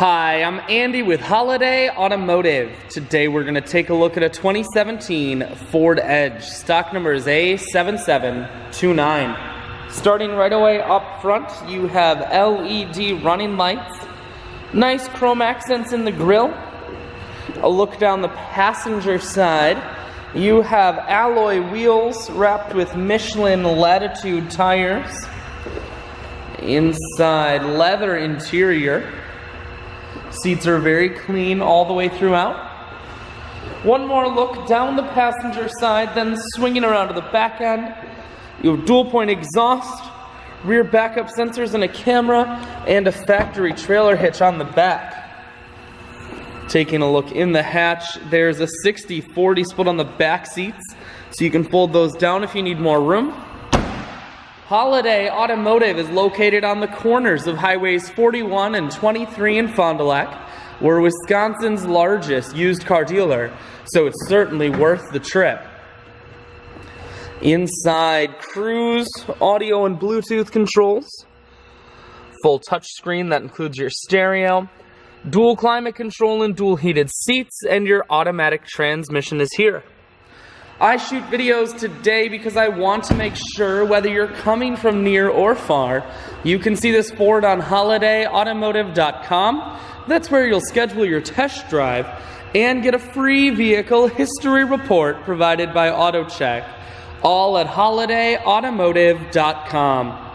Hi, I'm Andy with Holiday Automotive. Today we're going to take a look at a 2017 Ford Edge. Stock number is A7729. Starting right away up front, you have LED running lights, nice chrome accents in the grille. A look down the passenger side, you have alloy wheels wrapped with Michelin Latitude tires. Inside, leather interior. Seats are very clean all the way throughout. One more look down the passenger side, then swinging around to the back end. You have dual point exhaust, rear backup sensors and a camera, and a factory trailer hitch on the back. Taking a look in the hatch, there's a 60-40 split on the back seats, so you can fold those down if you need more room. Holiday Automotive is located on the corners of Highways 41 and 23 in Fond du Lac. We're Wisconsin's largest used car dealer, so it's certainly worth the trip. Inside, cruise, audio and Bluetooth controls, full touchscreen that includes your stereo, dual climate control and dual heated seats, and your automatic transmission is here. I shoot videos today because I want to make sure whether you're coming from near or far, you can see this Ford on holidayautomotive.com. That's where you'll schedule your test drive and get a free vehicle history report provided by AutoCheck, all at holidayautomotive.com.